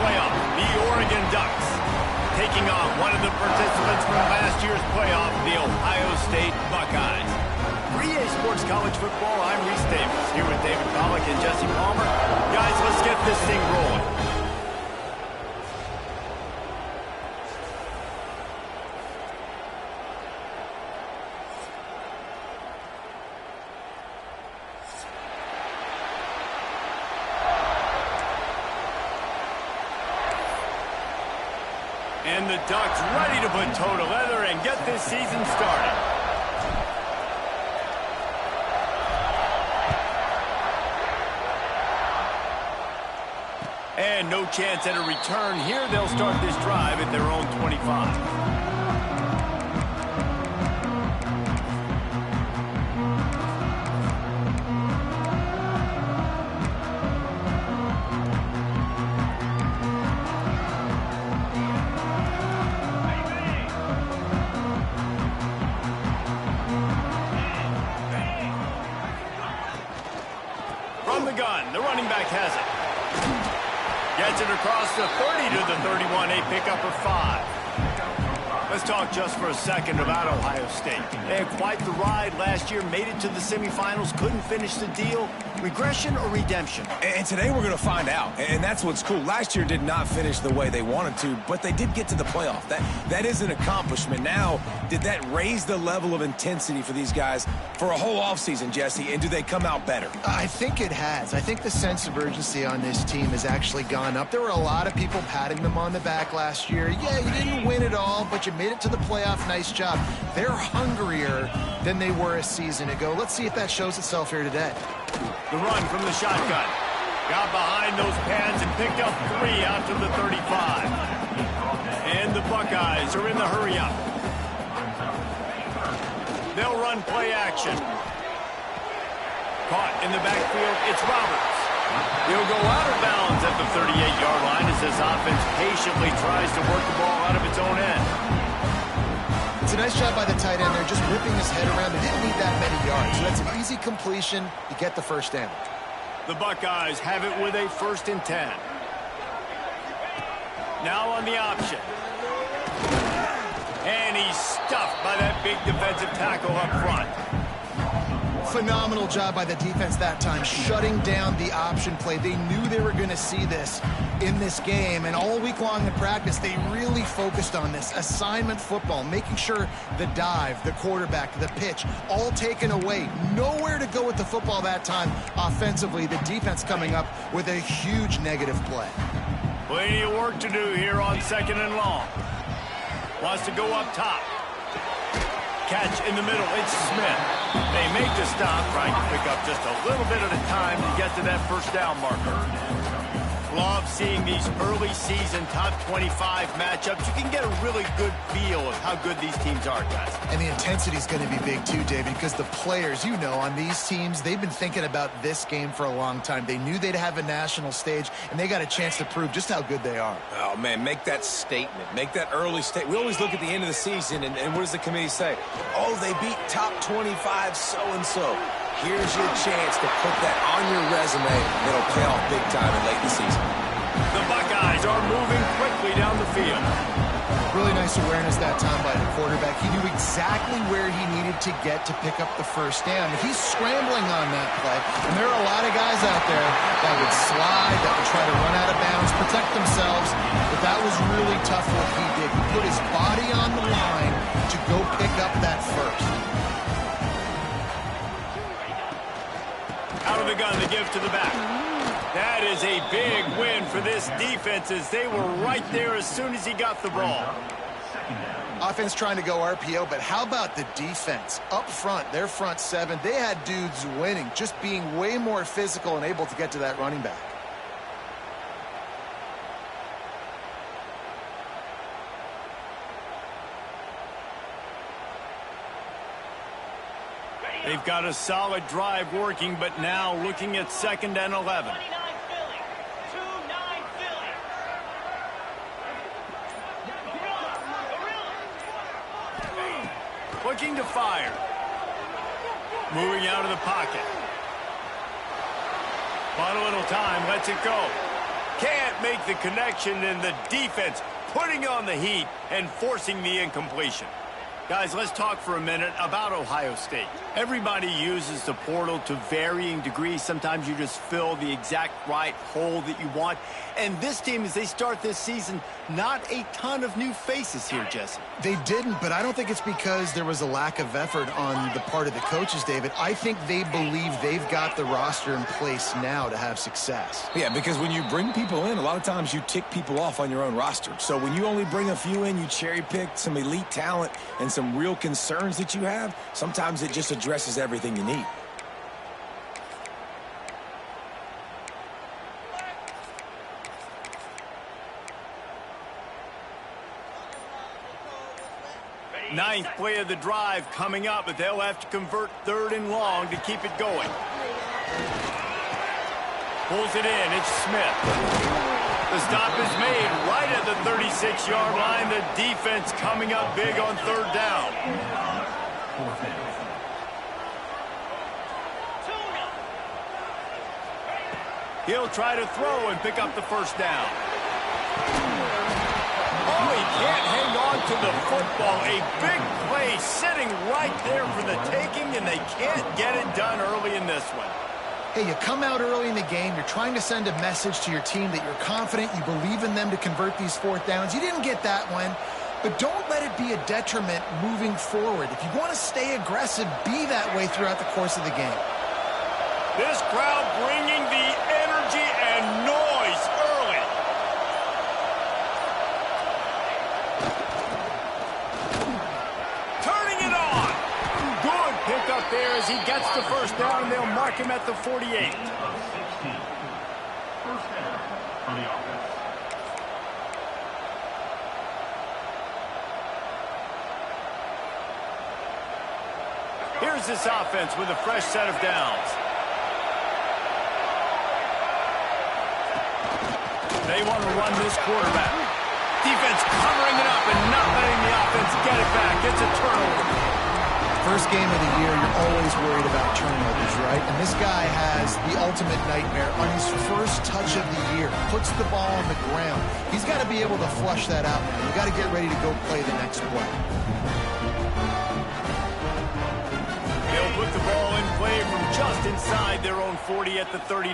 playoff, the Oregon Ducks, taking on one of the participants from last year's playoff, the Ohio State Buckeyes. For EA Sports College Football, I'm Reese Davis, here with David Pollack and Jesse Palmer. Guys, let's get this thing rolling. And the Ducks ready to put toe to leather and get this season started. And no chance at a return here. They'll start this drive at their own 25. From the gun, the running back has it. Gets it across the 30 to the 31, a pickup of 5. Let's talk just for a second about Ohio State. They had quite the ride last year, made it to the semifinals, couldn't finish the deal. Regression or redemption? And today we're going to find out, and that's what's cool. Last year did not finish the way they wanted to, but they did get to the playoff. That is an accomplishment. Now, did that raise the level of intensity for these guys for a whole offseason, Jesse, and do they come out better? I think it has. I think the sense of urgency on this team has actually gone up. There were a lot of people patting them on the back last year. Yeah, you didn't win it all, but you made it to the playoff. Nice job. They're hungrier than they were a season ago. Let's see if that shows itself here today. The run from the shotgun. Got behind those pads and picked up 3 out to the 35. And the Buckeyes are in the hurry-up. They'll run play action. Caught in the backfield, it's Roberts. He'll go out of bounds at the 38-yard line as this offense patiently tries to work the ball out of its own end. It's a nice job by the tight end there, just whipping his head around. They didn't need that many yards, so that's an easy completion. You get the first down. The Buckeyes have it with a 1st and 10. Now on the option. And he's stuffed by that big defensive tackle up front. Phenomenal job by the defense that time, shutting down the option play. They knew they were going to see this in this game, and all week long in practice, they really focused on this assignment football, making sure the dive, the quarterback, the pitch, all taken away. Nowhere to go with the football that time offensively. The defense coming up with a huge negative play. Plenty of work to do here on 2nd and long. Wants to go up top. Catch in the middle, it's Smith. They make the stop, trying to pick up just a little bit at a time to get to that first down marker. Love seeing these early season top 25 matchups. You can get a really good feel of how good these teams are, guys. And the intensity is going to be big too, David, because the players, you know, on these teams, they've been thinking about this game for a long time. They knew they'd have a national stage, and they got a chance to prove just how good they are. Oh, man, make that statement. Make that early statement. We always look at the end of the season, and what does the committee say? Oh, they beat top 25 so-and-so. Here's your chance to put that on your resume that'll pay off big time in late in the season. The Buckeyes are moving quickly down the field. Really nice awareness that time by the quarterback. He knew exactly where he needed to get to pick up the first down. He's scrambling on that play, and there are a lot of guys out there that would slide, that would try to run out of bounds, protect themselves, but that was really tough what he did. He put his body on the line to go pick up that first. Out of the gun, the give to the back. That is a big win for this defense as they were right there as soon as he got the ball. Offense trying to go RPO, but how about the defense? Up front, their front 7, they had dudes winning, just being way more physical and able to get to that running back. They've got a solid drive working, but now looking at 2nd and 11. Looking to fire. Moving out of the pocket. Bought a little time, lets it go. Can't can't make the connection, and the defense putting on the heat and forcing the incompletion. Guys, let's talk for a minute about Ohio State. Everybody uses the portal to varying degrees. Sometimes you just fill the exact right hole that you want. And this team, as they start this season, not a ton of new faces here, Jesse. They didn't, but I don't think it's because there was a lack of effort on the part of the coaches, David. I think they believe they've got the roster in place now to have success. Yeah, because when you bring people in, a lot of times you tick people off on your own roster. So when you only bring a few in, you cherry pick some elite talent and some real concerns that you have, sometimes it just addresses everything you need. Ninth play of the drive coming up, but they'll have to convert 3rd and long to keep it going. Pulls it in. It's Smith. The stop is made right at the 36-yard line. The defense coming up big on 3rd down. He'll try to throw and pick up the 1st down. Oh, he can't hang on to the football. A big play sitting right there for the taking, and they can't get it done early in this one. Hey, you come out early in the game, you're trying to send a message to your team that you're confident, you believe in them to convert these 4th downs. You didn't get that one, but don't let it be a detriment moving forward. If you want to stay aggressive, be that way throughout the course of the game. This crowd bringing the energy and noise early. Turning it on. Good pickup there as he gets the 1st down, and they'll mark him at the 48. Here's this offense with a fresh set of downs. They want to run this quarterback. Defense covering it up and not letting the offense get it back. It's a turnover. First game of the year, you're always worried about turnovers, right? And this guy has the ultimate nightmare on his first touch of the year. Puts the ball on the ground. He's got to be able to flush that out now. You got to get ready to go play the next play. They'll put the ball in play from just inside their own 40 at the 39.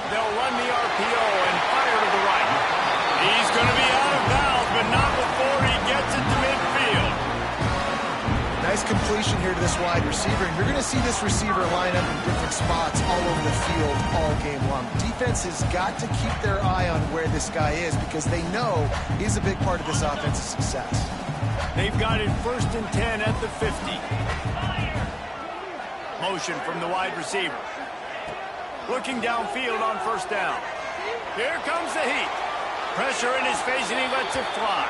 They'll run the RPO and fire to the right. He's going to be out of bounds, but not before he gets it to midfield. Nice completion here to this wide receiver. And you're going to see this receiver line up in different spots all over the field all game long. Defense has got to keep their eye on where this guy is because they know he's a big part of this offense's success. They've got it 1st and 10 at the 50. Motion from the wide receiver. Looking downfield on 1st down. Here comes the heat. Pressure in his face, and he lets it fly.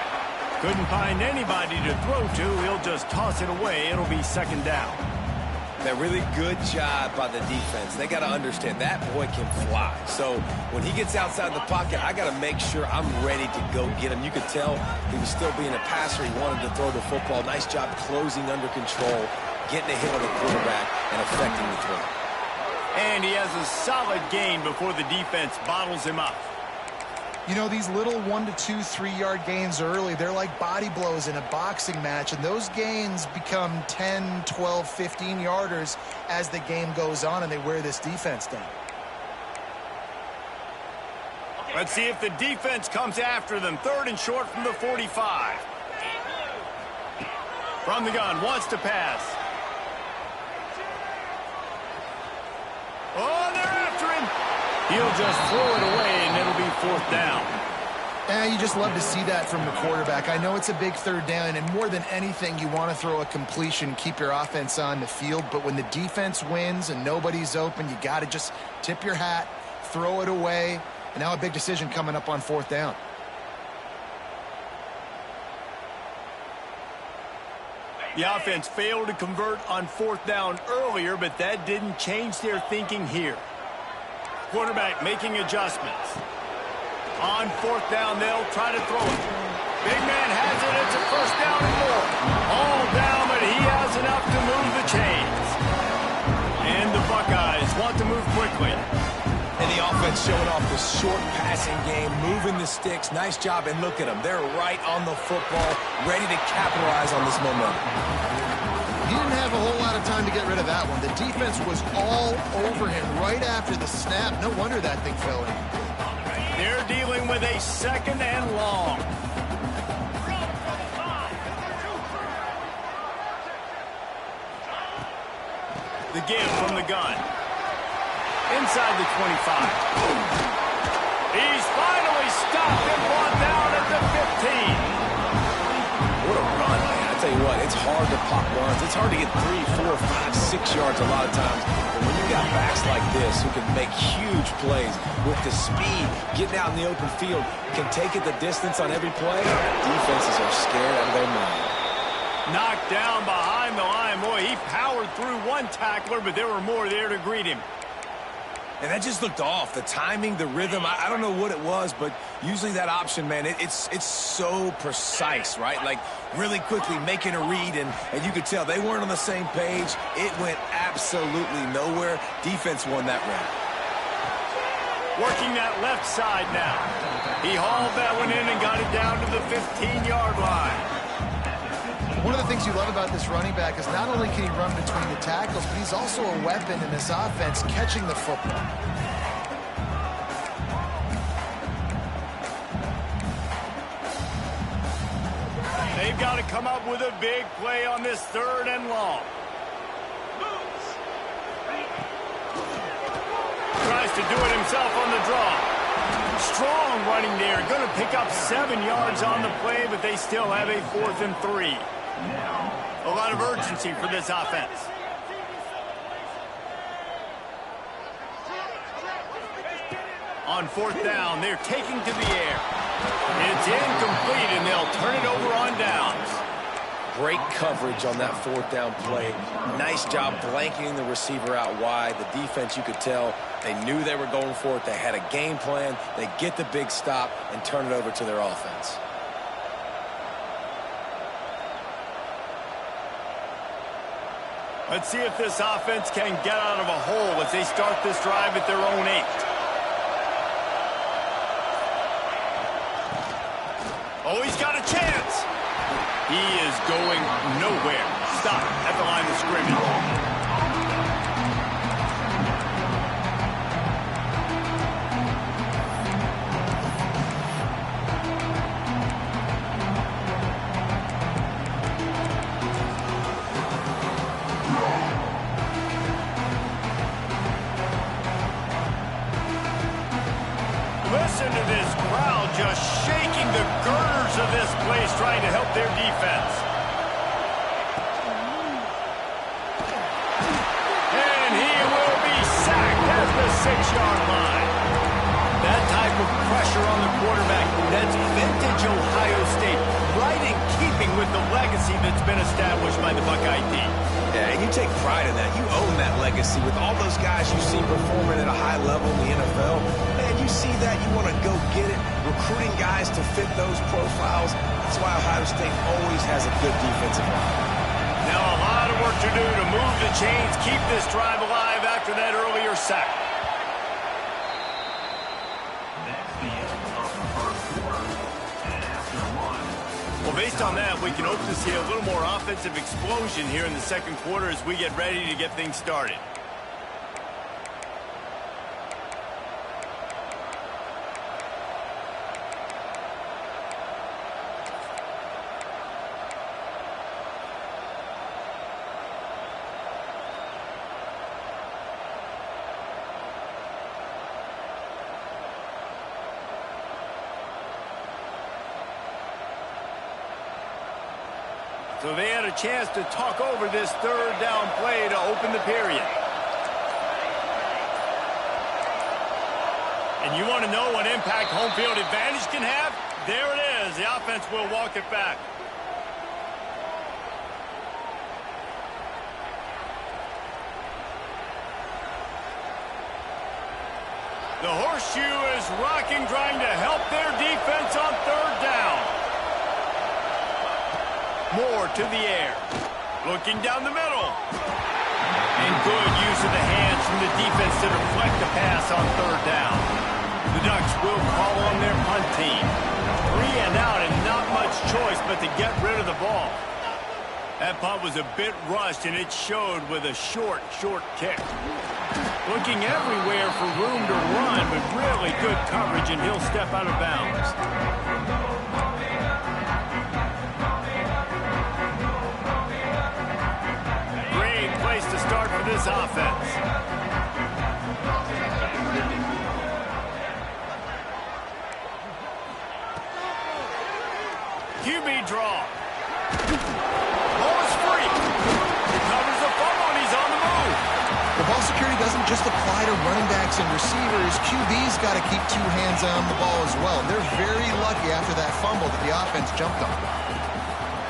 Couldn't find anybody to throw to. He'll just toss it away. It'll be 2nd down. That really good job by the defense. They got to understand that boy can fly. So when he gets outside the pocket, I got to make sure I'm ready to go get him. You could tell he was still being a passer. He wanted to throw the football. Nice job closing under control, getting a hit on the quarterback, and affecting the throw. And he has a solid gain before the defense bottles him up. You know, these little 1 to 2, 3-yard gains early, they're like body blows in a boxing match, and those gains become 10, 12, 15-yarders as the game goes on, and they wear this defense down. Let's see if the defense comes after them. 3rd and short from the 45. From the gun, wants to pass. Oh, they're after him. He'll just throw it away, and it'll be 4th down. And you just love to see that from the quarterback. I know it's a big 3rd down, and more than anything, you want to throw a completion, keep your offense on the field. But when the defense wins and nobody's open, you got to just tip your hat, throw it away. And now a big decision coming up on 4th down. The offense failed to convert on 4th down earlier, but that didn't change their thinking here. Quarterback making adjustments. On 4th down, they'll try to throw it. Big man has it. It's a 1st down and more. All down, but he has enough to move the chains. And the Buckeyes want to move quickly. And the offense defense showing off the short passing game, moving the sticks. Nice job, and look at them. They're right on the football, ready to capitalize on this momentum. He didn't have a whole lot of time to get rid of that one. The defense was all over him right after the snap. No wonder that thing fell in. They're dealing with a 2nd and long. The give from the gun. Inside the 25. He's finally stopped and brought down at the 15. What a run, man. I tell you what, it's hard to pop runs. It's hard to get 3, 4, 5, 6 yards a lot of times. But when you got backs like this who can make huge plays with the speed, getting out in the open field, can take it the distance on every play, defenses are scared out of their mind. Knocked down behind the line. Boy, he powered through one tackler, but there were more there to greet him. And that just looked off. The timing, the rhythm, I don't know what it was, but usually that option, man, it's so precise, right? Like really quickly making a read, and you could tell they weren't on the same page. It went absolutely nowhere. Defense won that round. Working that left side now. He hauled that one in and got it down to the 15-yard line. One of the things you love about this running back is not only can he run between the tackles, but he's also a weapon in this offense catching the football. They've got to come up with a big play on this 3rd and long. Tries to do it himself on the draw. Strong running there. Going to pick up 7 yards on the play, but they still have a 4th and 3. A lot of urgency for this offense. On 4th down, they're taking to the air. It's incomplete, and they'll turn it over on downs. Great coverage on that 4th down play. Nice job blanketing the receiver out wide. The defense, you could tell, they knew they were going for it. They had a game plan. They get the big stop and turn it over to their offense. Let's see if this offense can get out of a hole as they start this drive at their own 8. Oh, he's got a chance. He is going nowhere. Stop at the line of scrimmage. Listen to this crowd just shaking the girders of this place, trying to help their defense. And he will be sacked at the 6-yard line. That type of pressure on the quarterback, that's vintage Ohio State, right in keeping with the legacy that's been established by the Buckeye team. Yeah, and you take pride in that. You own that legacy with all those guys you see performing at a high level in the NFL. Man, you see that, you want to go get it, recruiting guys to fit those profiles. That's why Ohio State always has a good defensive line. Now a lot of work to do to move the chains, keep this drive alive after that earlier sack. Well, based on that, we can hope to see a little more offensive explosion here in the 2nd quarter as we get ready to get things started. So they had a chance to talk over this 3rd down play to open the period. And you want to know what impact home field advantage can have? There it is. The offense will walk it back. The horseshoe is rocking, trying to help their defense on 3rd down. Moore to the air. Looking down the middle. And good use of the hands from the defense to deflect the pass on 3rd down. will call on their punt team. 3 and out and not much choice but to get rid of the ball. That punt was a bit rushed, and it showed with a short kick. Looking everywhere for room to run with really good coverage, and he'll step out of bounds. Great place to start for this offense. QB draw. Ball is free. Recovers the fumble, and he's on the move. The ball security doesn't just apply to running backs and receivers. QB's got to keep 2 hands on the ball as well. They're very lucky after that fumble that the offense jumped on.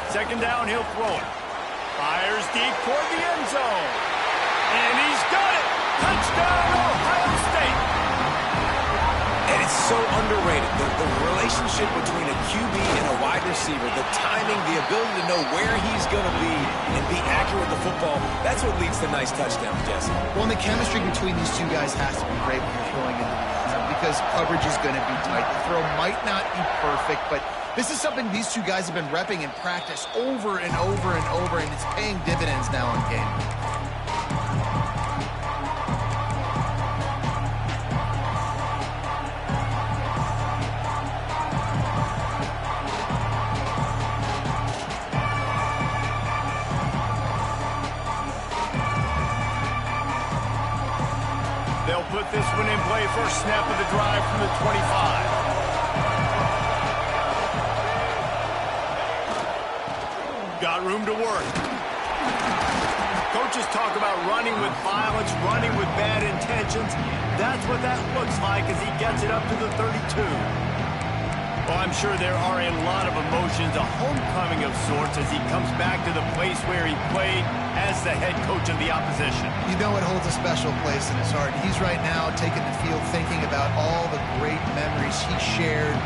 Second down, he'll throw it. Fires deep toward the end zone. And he's got it. Touchdown, Ohio State. And it's so underrated. The relationship between a QB and a wide receiver, the timing, the ability to know where he's going to be and be accurate with the football, that's what leads to nice touchdowns, Jesse. Well, and the chemistry between these 2 guys has to be great when you're throwing into the end zone because coverage is going to be tight. The throw might not be perfect, but this is something these 2 guys have been repping in practice over and over and over, and it's paying dividends now in game. They'll put this one in play. First snap of the drive from the 25. Got room to work. Coaches talk about running with violence, running with bad intentions. That's what that looks like as he gets it up to the 32. Well, I'm sure there are a lot of emotions, a homecoming of sorts as he comes back to the place where he played as the head coach of the opposition. You know it holds a special place in his heart. He's right now taking the field thinking about all the great memories he shared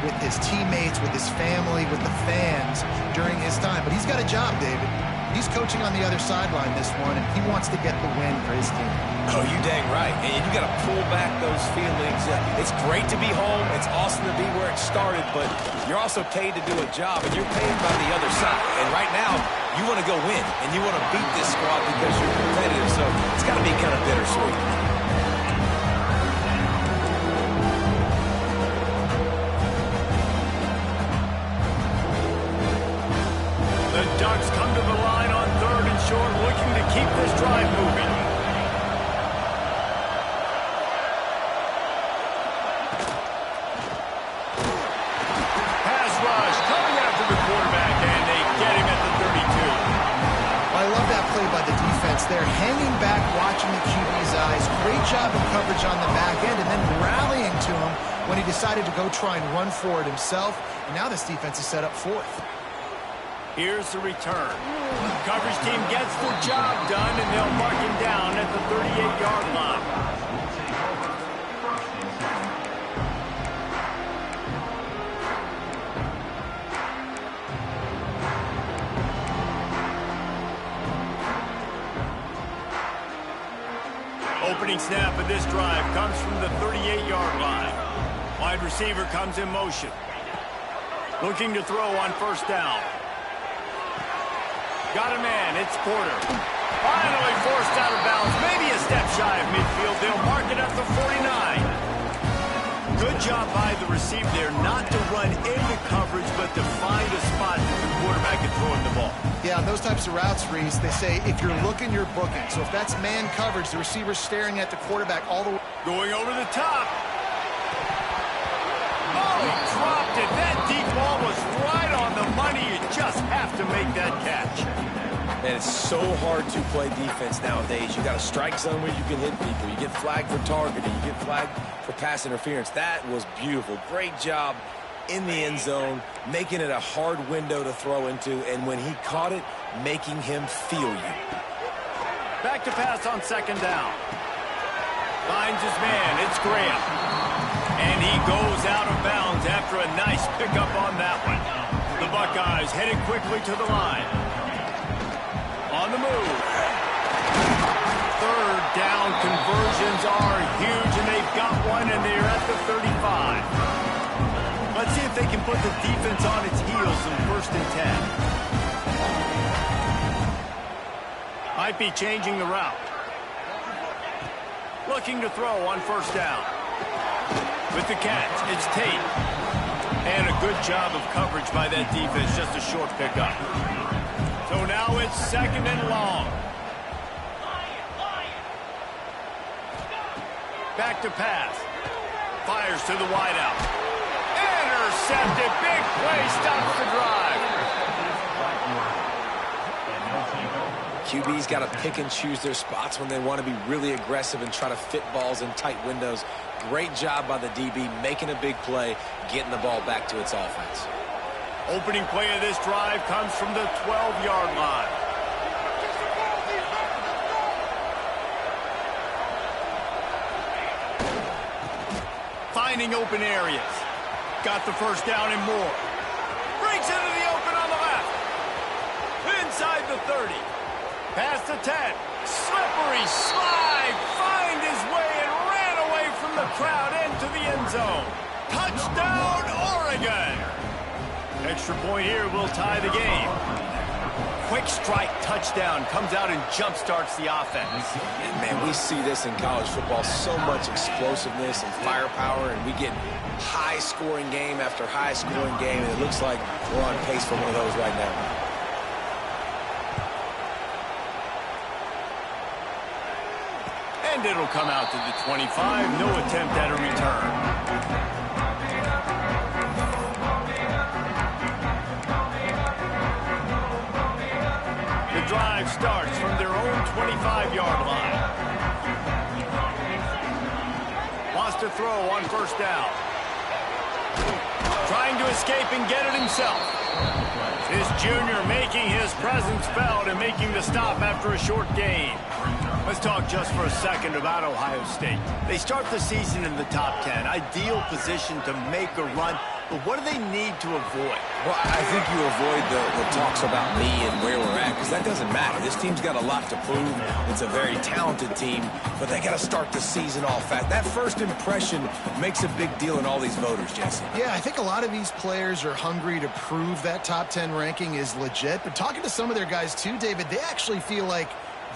with his teammates, with his family, with the fans during his time. But he's got a job, David. He's coaching on the other sideline this one, and he wants to get the win for his team. Oh, you dang right. And you got to pull back those feelings. It's great to be home. It's awesome to be where it started, but you're also paid to do a job, and you're paid by the other side. And right now, you want to go win, and you want to beat this squad because you're competitive. So it's got to be kind of bittersweet. The Ducks come to the line on 3rd and short, looking to keep this drive moving. Pass rush coming after the quarterback, and they get him at the 32. I love that play by the defense there, hanging back, watching the QB's eyes. Great job of coverage on the back end, and then rallying to him when he decided to go try and run for it himself. And now this defense is set up 4th. Here's the return. Coverage team gets the job done, and they'll mark him down at the 38-yard line. Opening snap of this drive comes from the 38-yard line. Wide receiver comes in motion. Looking to throw on 1st down. Got a man, it's Porter. Finally forced out of bounds, maybe a step shy of midfield. They'll mark it at the 49. Good job by the receiver there, not to run into coverage, but to find a spot that the quarterback can throw him the ball. Yeah, on those types of routes, Reese, they say if you're looking, you're booking. So if that's man coverage, the receiver's staring at the quarterback all the way. Going over the top. Oh, he dropped it. That deep ball was right on the money. You just have to make that catch. And it's so hard to play defense nowadays. You got a strike zone where you can hit people. You get flagged for targeting. You get flagged for pass interference. That was beautiful. Great job in the end zone, making it a hard window to throw into, and when he caught it, making him feel you. Back to pass on 2nd down. Finds his man. It's Graham. And he goes out of bounds after a nice pickup on that one. The Buckeyes headed quickly to the line. On the move. third down conversions are huge, and they've got one, and they're at the 35. Let's see if they can put the defense on its heels in 1st and 10. Might be changing the route. Looking to throw on 1st down. With the catch, it's Tate. And a good job of coverage by that defense, just a short pickup. So now it's 2nd and long. Back to pass. Fires to the wideout. Intercepted. Big play. Stops the drive. QB's got to pick and choose their spots when they want to be really aggressive and try to fit balls in tight windows. Great job by the DB making a big play, getting the ball back to its offense. Opening play of this drive comes from the 12-yard line. Finding open areas. Got the 1st down and more. Breaks into the open on the left. Inside the 30. Past the 10. Slippery slide. Find his way and ran away from the crowd into the end zone. Touchdown, Oregon. Extra point here will tie the game. Quick strike touchdown comes out and jump-starts the offense. And man, we see this in college football, so much explosiveness and firepower, and we get high-scoring game after high-scoring game, and it looks like we're on pace for one of those right now. And it'll come out to the 25. No attempt at a return. The drive starts from their own 25-yard line. Wants to throw on 1st down. Trying to escape and get it himself. This junior making his presence felt and making the stop after a short gain. Let's talk just for a second about Ohio State. They start the season in the top 10. Ideal position to make a run. But what do they need to avoid? Well, I think you avoid the talks about me and where we're at, because that doesn't matter. This team's got a lot to prove. It's a very talented team, but they got to start the season off fast. That first impression makes a big deal in all these voters, Jesse. Yeah, I think a lot of these players are hungry to prove that top 10 ranking is legit. But talking to some of their guys too, David, they actually feel like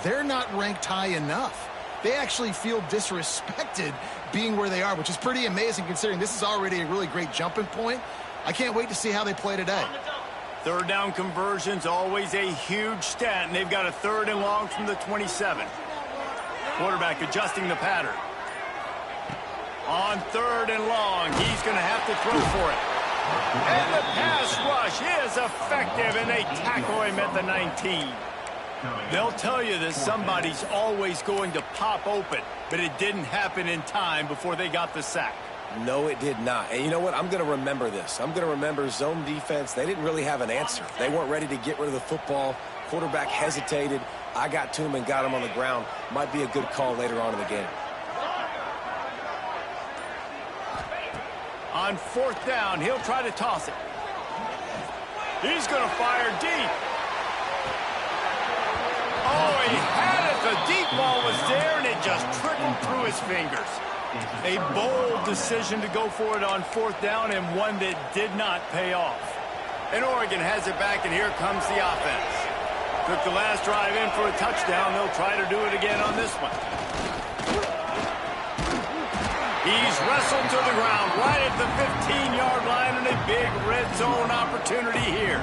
they're not ranked high enough. They actually feel disrespected being where they are, which is pretty amazing considering this is already a really great jumping point. I can't wait to see how they play today. 3rd down conversion's always a huge stat, and they've got a 3rd and long from the 27. Quarterback adjusting the pattern. On 3rd and long, he's going to have to throw for it. And the pass rush is effective, and they tackle him at the 19. They'll tell you that somebody's always going to pop open, but it didn't happen in time before they got the sack. No, it did not. And you know what? I'm going to remember this. I'm going to remember zone defense. They didn't really have an answer. They weren't ready to get rid of the football. Quarterback hesitated. I got to him and got him on the ground. Might be a good call later on in the game. On 4th down, he'll try to toss it. He's going to fire deep. Oh, he had it. The deep ball was there, and it just trickled through his fingers. A bold decision to go for it on 4th down, and one that did not pay off. And Oregon has it back, and here comes the offense. Took the last drive in for a touchdown. They'll try to do it again on this one. He's wrestled to the ground right at the 15-yard line, and a big red zone opportunity here.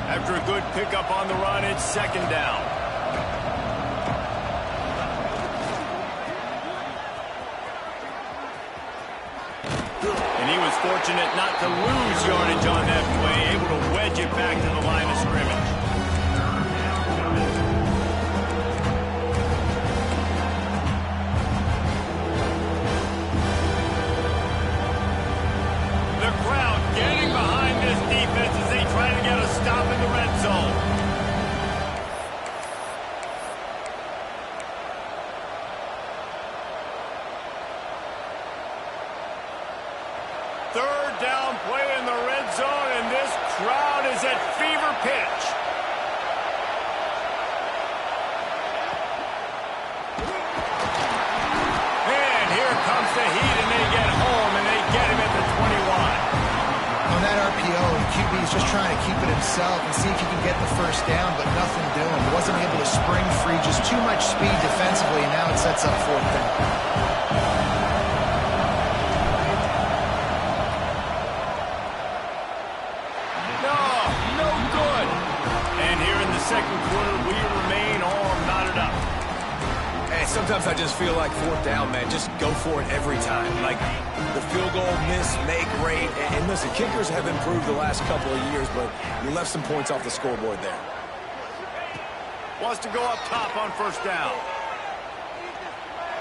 After a good pickup on the run, it's 2nd down. And he was fortunate not to lose yardage on that play, able to wedge it back to the line of scrimmage. The crowd getting behind this defense as they try to get a stop in the red zone. Third down play in the red zone, and this crowd is at fever pitch. he's just trying to keep it himself and see if he can get the first down, but nothing doing. Wasn't able to spring free, just too much speed defensively, and now it sets up fourth down. Second quarter, we remain all knotted up. Hey, sometimes I just feel like fourth down, man. Just go for it every time. Like the field goal miss, make rate. And listen, kickers have improved the last couple of years, but you left some points off the scoreboard there. Wants to go up top on first down.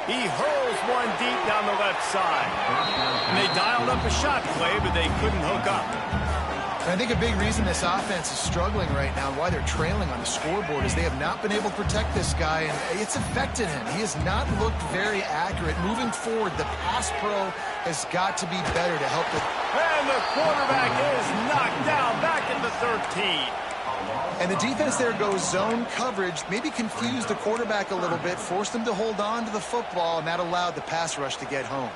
He hurls one deep down the left side. And they dialed up a shot play, but they couldn't hook up. I think a big reason this offense is struggling right now and why they're trailing on the scoreboard is they have not been able to protect this guy, and it's affected him. He has not looked very accurate. Moving forward, the pass pro has got to be better to help the... And the quarterback is knocked down back at the 13. And the defense there goes zone coverage, maybe confused the quarterback a little bit, forced him to hold on to the football, and that allowed the pass rush to get home.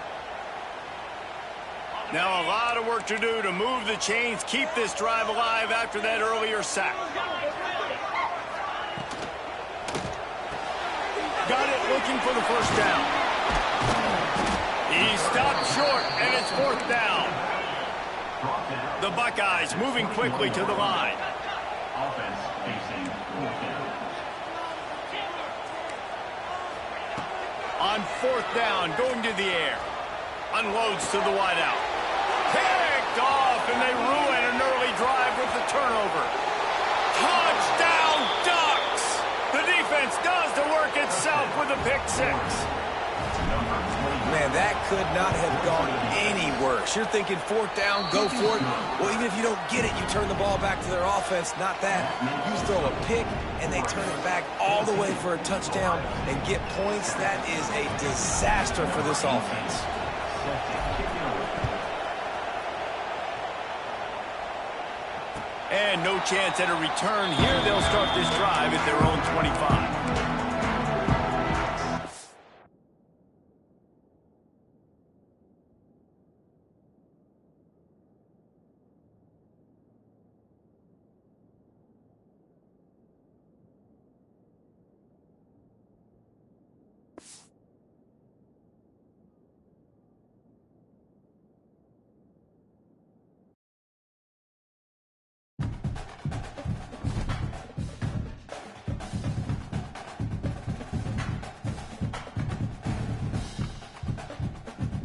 Now a lot of work to do to move the chains, keep this drive alive after that earlier sack. Got it, looking for the first down. He stopped short, and it's fourth down. The Buckeyes moving quickly to the line. On fourth down, going to the air. Unloads to the wideout. Picked off, and they ruin an early drive with the turnover. Touchdown, Ducks! The defense does the work itself with a pick six. Man, that could not have gone any worse. You're thinking fourth down, go for it. Well, even if you don't get it, you turn the ball back to their offense. Not that. You throw a pick, and they turn it back all the way for a touchdown and get points. That is a disaster for this offense. And no chance at a return here. They'll start this drive at their own 25.